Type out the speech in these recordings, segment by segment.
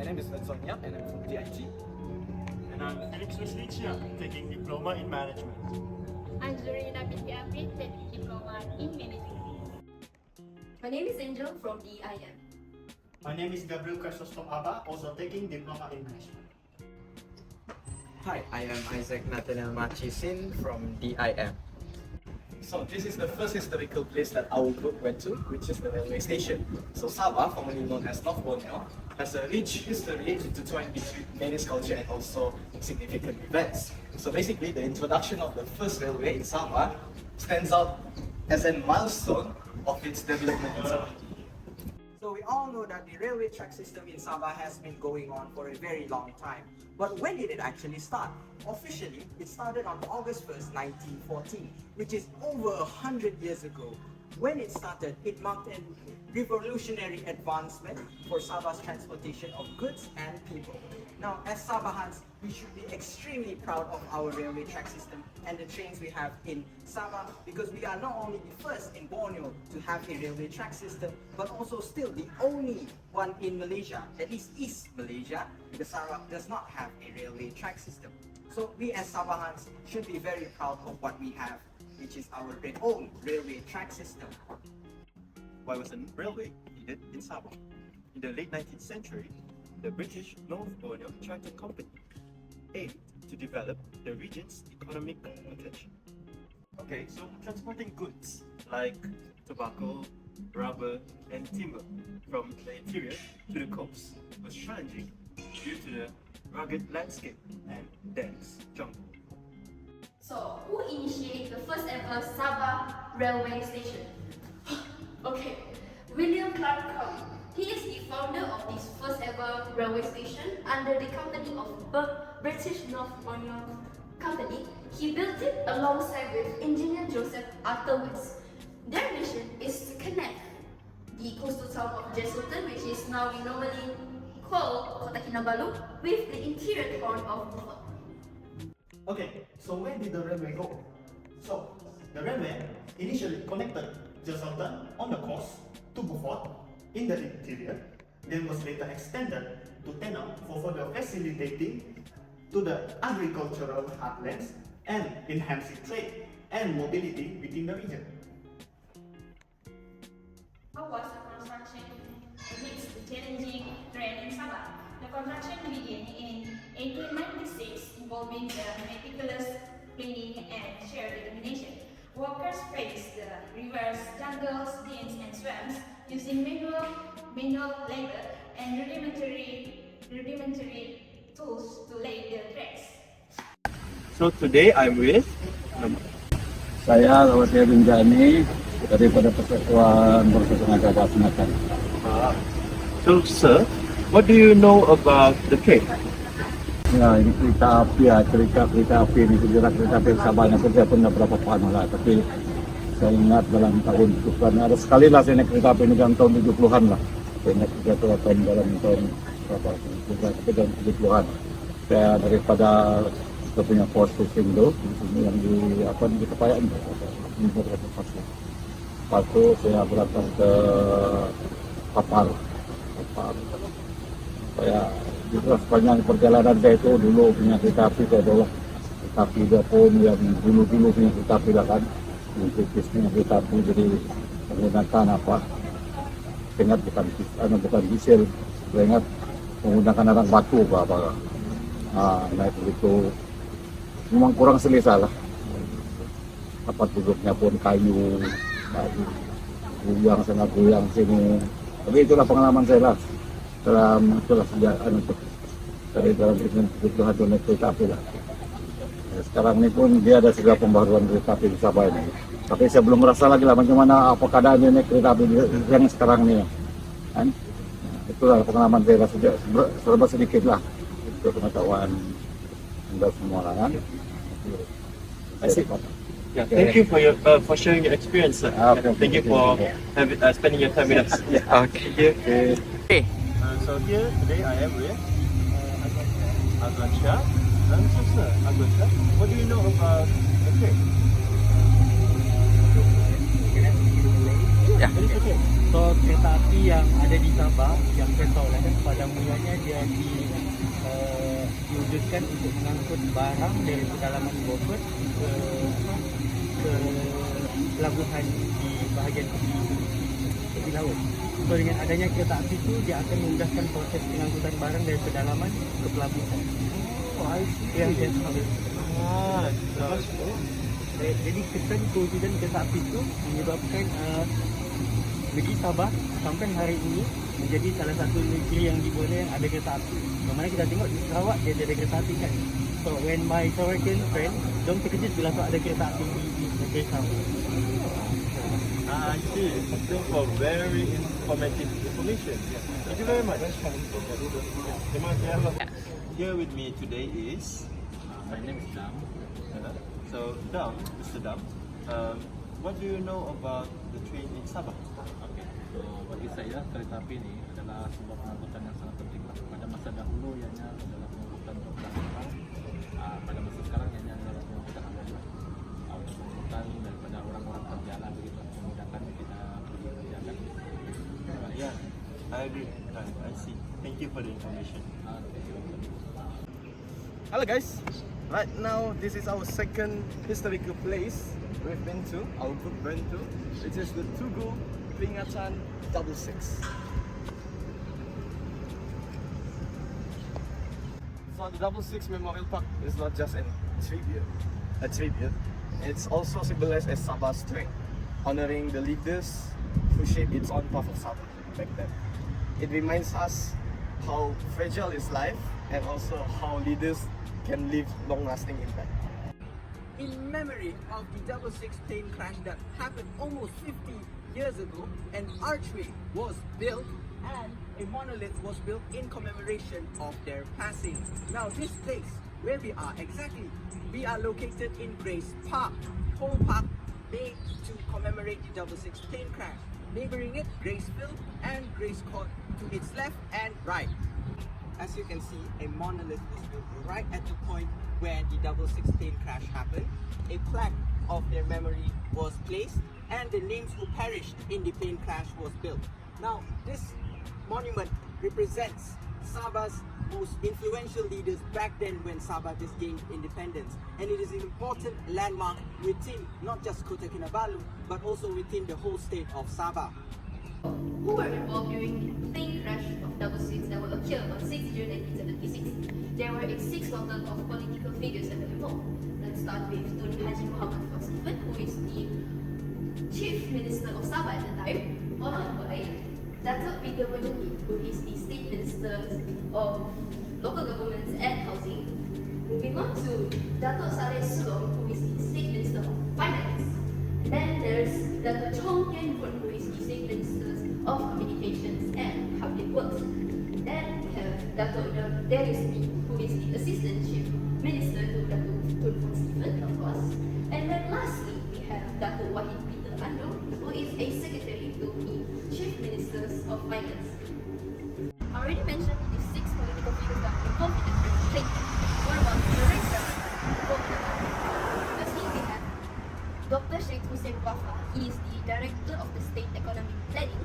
name is Vincent Yap and I'm from DIG. And I'm Felix Wesley Chia, taking Diploma in Management. I'm Zorina Binti taking Diploma in Management. My name is Angel from DIM. My name is Gabriel Chrysostom Abba, also taking Diploma in Management. Hi, I am Isaac Nathaniel Machisin from DIM. So this is the first historical place that our group went to, which is the railway station. So Sabah, formerly known as North Borneo, has a rich history intertwined between many culture and also significant events. So basically, the introduction of the first railway in Sabah stands out as a milestone of its development in Sabah. So we all know that the railway track system in Sabah has been going on for a very long time. But when did it actually start? Officially, it started on August 1st, 1914, which is over 100 years ago. When it started, it marked a revolutionary advancement for Sabah's transportation of goods and people. Now, as Sabahans, we should be extremely proud of our railway track system and the trains we have in Sabah, because we are not only the first in Borneo to have a railway track system, but also still the only one in Malaysia, at least East Malaysia, because Sarawak does not have a railway track system. So we as Sabahans should be very proud of what we have, which is our own railway track system. Why was a railway needed in Sabah? In the late 19th century, the British North Borneo Chartered Company aimed to develop the region's economic potential. Okay, so transporting goods like tobacco, rubber, and timber from the interior to the coast was challenging due to the rugged landscape and dense jungle. So, who initiated the first ever Sabah railway station? Okay, William Clark Crowley. He is the founder of this first ever railway station under the company of British North Borneo Company. He built it alongside with engineer Joseph Arthur West. Their mission is to connect the coastal town of Jesultan, which is now we normally call Kota Kinabalu, with the interior town of Beaufort. Okay, so where did the railway go? So, the railway initially connected Jesultan on the coast to Beaufort in the interior, then was later extended to Tenau for further facilitating to the agricultural heartlands and enhancing trade and mobility within the region. How was the construction amidst the challenging terrain in Sabah? The construction began in 1896, involving the meticulous planning and shared determination. Workers faced the rivers, jungles, dens, and swamps using manual labor and rudimentary tools to lay the tracks. So today I'm with Saya Lawatya Binjani daripada Persatuan Proses Tenaga Kesehatan. So sir, what do you know about the train? Ya, ini kereta api ya, kereta api ini sejarah kereta api Sabahnya saya pun dah berapa panas lah, tapi saya ingat dalam tahun itu ada sekali lah saya naik kereta api ini dalam tahun 70-an lah. Saya naik kereta api dalam tahun berapa? Dalam 70-an. Saya daripada kita punya pos station itu, di sini yang di Kepayan, ini beberapa pos. Lepas itu saya berangkat ke kapal. Saya juga sepanjang perjalanan saya itu dulu punya kereta api itu adalah kereta api pun yang dulu punya kereta api lah kan, punya kereta api, jadi menggunakan apa? Ingat bukan diesel, saya ingat menggunakan anak batu apa. Naik begitu, memang kurang selesa lah. Tempat duduknya pun kayu, goyang sana goyang sini. Tapi itulah pengalaman saya lah. Itulah sejak dari dalam kebutuhan naik kereta api lah. Sekarang ini pun dia ada segala pembaruan kereta api di Sabah ini. Tapi saya belum merasa lagi lah bagaimana apa keadaannya naik kereta api yang sekarang ini. Kan? Itulah pengalaman saya lah serba sedikit lah. Itu pengetahuan Anda semua lah kan. Yeah, thank you for sharing your experience, sir. Thank you for spending your time with us. Okay. So here today I am with Azlan Shah. So sir, Azlan Shah, what do you know about the train? Ya. Okay. So kereta api yang ada di Sabah yang saya tahu lah kan pada mulanya dia diwujudkan untuk mengangkut barang dari pedalaman Beaufort ke pelabuhan di bahagian tepi laut. So dengan adanya kereta api itu dia akan memudahkan proses pengangkutan barang dari pedalaman ke pelabuhan. Yang saya tahu. Jadi kesan kewujudan kereta api itu menyebabkan negeri Sabah sampai hari ini menjadi salah satu negeri yang diboleh yang ada kereta api. Bagaimana kita tengok di Sarawak dia ada kereta api kan. So when my Sarawak friend, dong terkejut bila ada kereta api di negeri Sabah. I see. Thank you for very informative information. Thank you very much. Here with me today is My name is Dam. So Dam, Mr. Dam, what do you know about the train in Sabah? Okay. So bagi saya kereta api ini adalah sebuah pengangkutan yang sangat penting lah. Pada masa dahulu ianya adalah pengangkutan untuk orang. Pada masa sekarang ianya adalah pengangkutan orang. Pengangkutan daripada orang-orang berjalan begitu memudahkan kita pergi kerja kan. Yeah, I agree. I see. Thank you for the information. Hello guys, right now this is our second historical place we've been to, our group went to, which is the Tugu Peringatan 66. So the 66 Memorial Park is not just a tribute, it's also symbolized as Sabah's strength, honoring the leaders who shaped its own path of Sabah back then. It reminds us how fragile is life and also how leaders can leave long-lasting impact. In memory of the 66 plane crash that happened almost 50 years ago, an archway was built and a monolith was built in commemoration of their passing. Now this place where we are exactly, we are located in Grace Park, whole park made to commemorate the 66 plane crash. Neighboring it, Graceville and Grace Court to its left and right. As you can see, a monolith was built right at the point where the 66 plane crash happened. A plaque of their memory was placed and the names who perished in the plane crash was built. Now, this monument represents Sabah's most influential leaders back then when Sabah just gained independence. And it is an important landmark within not just Kota Kinabalu, but also within the whole state of Sabah. Who were involved during the plane crash of 66 that will occur on 6 June 1976. There were a 6 total of political figures that were involved. Let's start with Tun Haji Muhammad Fawzi, who is the Chief Minister of Sabah at the time, followed by Datuk Peter Mujahid, who is the State Minister of Local Governments and Housing. Moving on to Datuk Saleh Sulong, who is the State Minister of Finance. And then there's Datuk Chong Kian Boon, who is the State Minister of Communications and Public Works. Then we have Datuk Darius Lee, who is the Assistant Chief Minister to Datuk Tun Fung Stephen, of course. And then lastly, we have Datuk Wahid Peter Ando, who is a Secretary to the Chief Ministers of Finance. I already mentioned the 6 political figures that were involved in the plane. What about the rest of the Firstly, we have Dr. Sheikh Hussein Wafa. He is the Director of the State Economic Planning.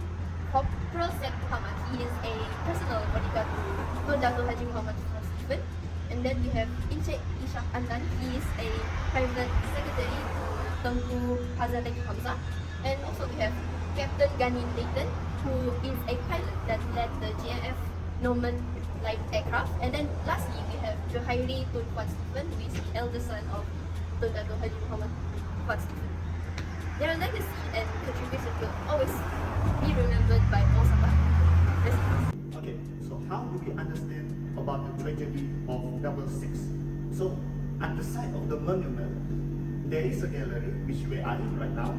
Corporal Syed Muhammad, he is a personal bodyguard to Dato' Haji Muhammad Stephen. And then we have Encik Ishak Andan, he is a private secretary to Tengku Hazarati Hamzah. And also we have Captain Ghanin Layton, who is a pilot that led the GMF Norman light aircraft. And then lastly, we have Johairi Tun Fuad Stephen, who is the elder son of Tun Dato' Haji Muhammad Fuad Stephen. Their legacy and contribution will always be remembered by all Sabah residents. Okay, so how do we understand about the tragedy of 66? So, at the side of the monument, there is a gallery, which we are in right now,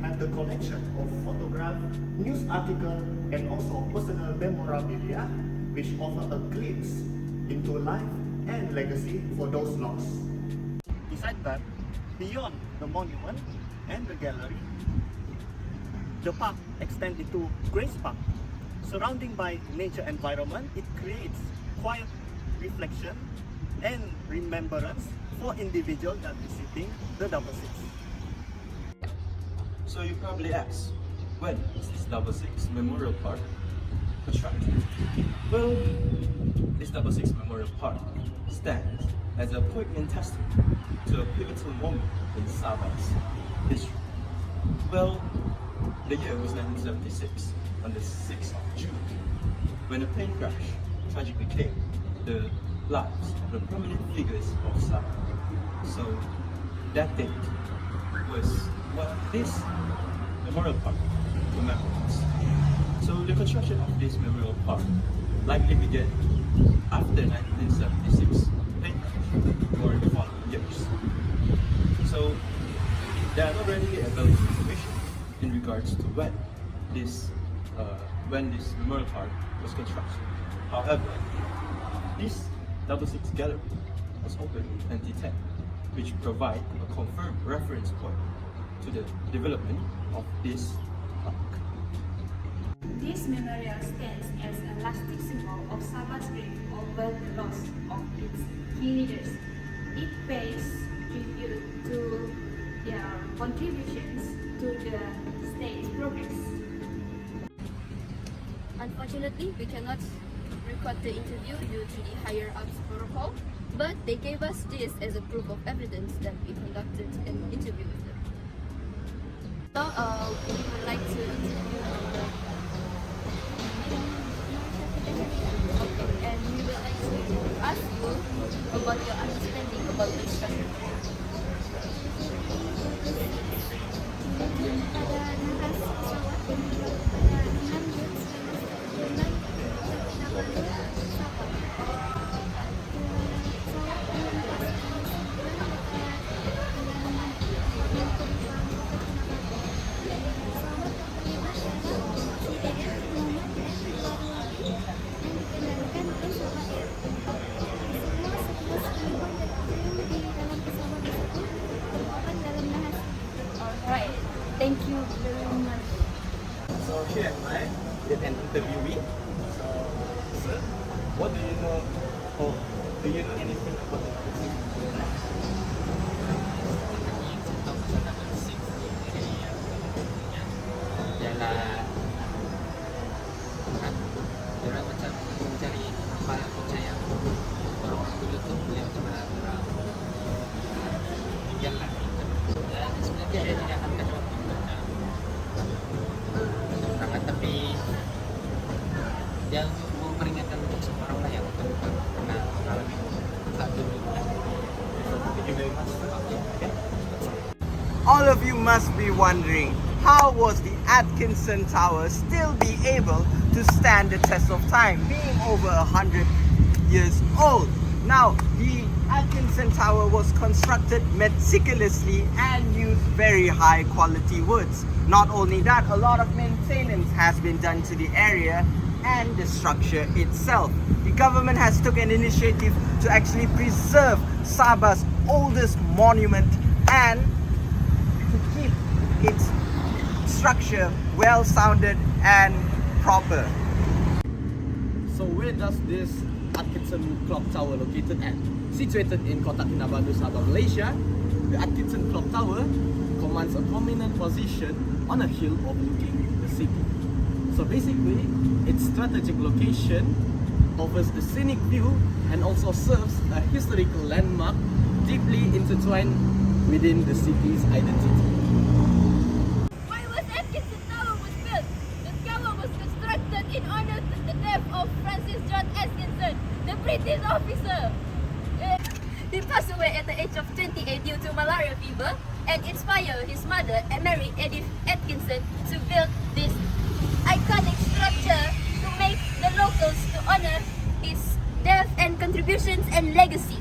and the collection of photographs, news articles, and also personal memorabilia, which offer a glimpse into life and legacy for those lost. Besides that, beyond the monument and the gallery, the park extends into Grace Park. Surrounding by nature environment, it creates quiet reflection and remembrance for individuals that visiting the 66. So you probably ask, when is this 66 Memorial Park constructed? Well, this 66 Memorial Park stands as a poignant testament to a pivotal moment in Sabah's history. Well, the year was 1976, on the 6th of June, when a plane crash tragically claimed the lives of the prominent figures of Sabah. So, that date was what this memorial park commemorates. So, the construction of this memorial park likely began after 1976 plane crash or in the following years. So, there are not really available information in regards to when this memorial park was constructed. However, this 66 gallery was opened in 2010, which provide a confirmed reference point to the development of this park. This memorial stands as a lasting symbol of Sabah's grief over the loss of its key leaders. It pays tribute to their contributions to the state's progress. Unfortunately, we cannot record the interview due to the higher ups protocol, but they gave us this as a proof of evidence that we conducted an interview with them. So, we would like to interview and we would like to ask you about your understanding about this structure. Alright, thank you very much. So here am I with an interviewee. So, sir, what do you know, or do you know anything about the Ialah orang macam mencari apa yang percaya orang dulu tu beliau cuma orang yang dan sebenarnya dia tidak akan jawab sangat, tapi dia mau meringankan untuk semua orang lah yang pernah mengalami saat dulu. Thank you very much. All of you must be wondering, how was the Atkinson Tower still be able to stand the test of time, being over 100 years old? Now, the Atkinson Tower was constructed meticulously and used very high quality woods. Not only that, a lot of maintenance has been done to the area and the structure itself. The government has took an initiative to actually preserve Sabah's oldest monument and to keep its structure well-sounded and proper. So where does this Atkinson Clock Tower located at? Situated in Kota Kinabalu, Sabah, Malaysia, the Atkinson Clock Tower commands a prominent position on a hill overlooking the city. So basically, its strategic location offers a scenic view and also serves a historical landmark deeply intertwined within the city's identity. Why was Atkinson Tower was built? The tower was constructed in honor to the death of Francis John Atkinson, the British officer. He passed away at the age of 28 due to malaria fever and inspired his mother, Mary Edith Atkinson, to build this iconic structure to make the locals to honor his death and contributions and legacy.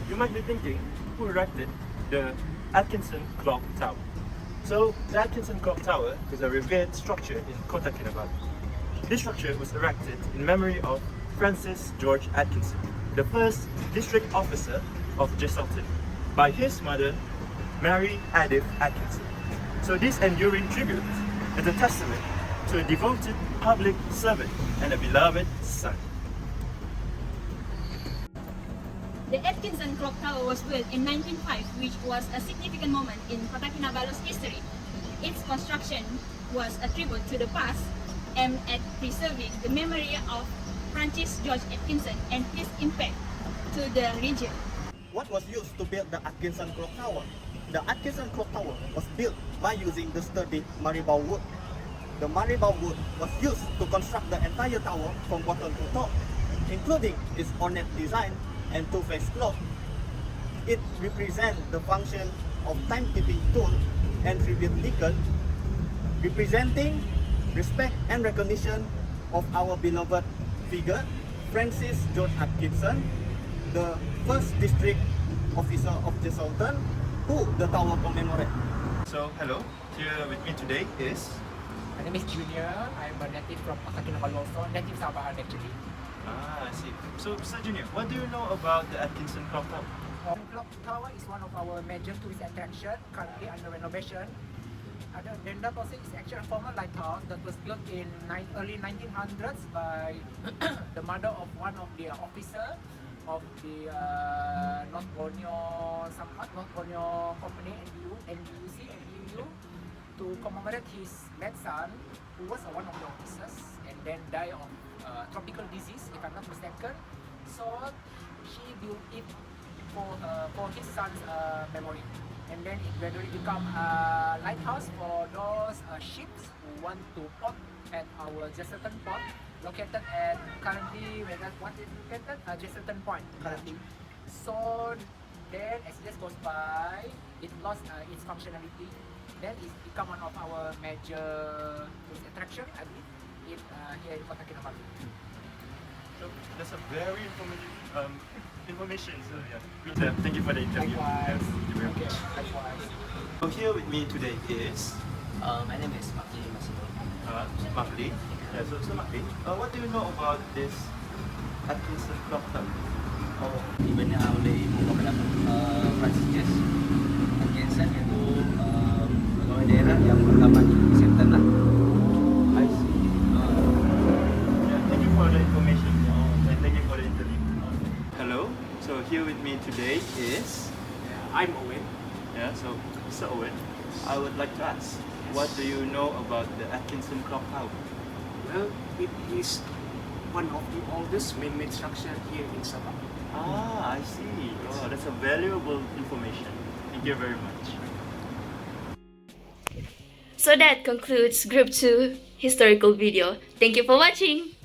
You might be thinking, who erected the Atkinson Clock Tower? So, the Atkinson Clock Tower is a revered structure in Kota Kinabalu. This structure was erected in memory of Francis George Atkinson, the first district officer of Jesselton, by his mother, Mary Edith Atkinson. So this enduring tribute is a testament to a devoted public servant and a beloved son. The Atkinson Clock Tower was built in 1905, which was a significant moment in Kota Kinabalu's history. Its construction was a tribute to the past aimed at preserving the memory of Francis George Atkinson and his impact to the region. What was used to build the Atkinson Clock Tower? The Atkinson Clock Tower was built by using the sturdy Maribau wood. The Maribau wood was used to construct the entire tower from bottom to top, including its ornate design and two-faced clock. It represents the function of timekeeping tool and tribute beacon, representing respect and recognition of our beloved figure, Francis George Atkinson, the first district officer of the Sultan, who the tower commemorates. So, hello. Here with me today is... My name is Junior. I'm a native from Kota Kinabalu also, native Sabah actually. I see. So, Mr. Junior, what do you know about the Atkinson Clock Tower? Clock Tower is one of our major tourist attraction, currently under renovation. Then that also is actually a former lighthouse that was built in early 1900s by the mother of one of the officer of the North Borneo company, NBUC, to commemorate his mad son, who was one of the officers and then died of tropical disease, if I'm not mistaken. So she built it for his son's memory. And then it gradually become a lighthouse for those ships who want to port at our Jesselton port, located at currently what is located Jesselton Point currently. So then as years goes by, it lost its functionality. Then it become one of our major tourist attraction, I believe, here in Kota Kinabalu. So, that's a very informative information. So, yeah. Thank you for the interview. Likewise. Yes, thank you very much. Likewise. So, here with me today is My name is Makli Masino. Makli. Yeah, so Makli, what do you know about this Atkinson Clock Tower? Dibina oleh Ibu Kepala Francis George Atkinson, iaitu pegawai daerah yang pertama di Sultan lah. I see. Yeah, thank you for the information. And thank you for the interview. Hello. So here with me today is... I'm Owen. Yeah, so Mr. Owen, I would like to ask, what do you know about the Atkinson Clock Tower? Well, it is one of the oldest man-made structure here in Sabah. I see. Oh, that's a valuable information. Thank you very much. So that concludes Group 2 historical video. Thank you for watching.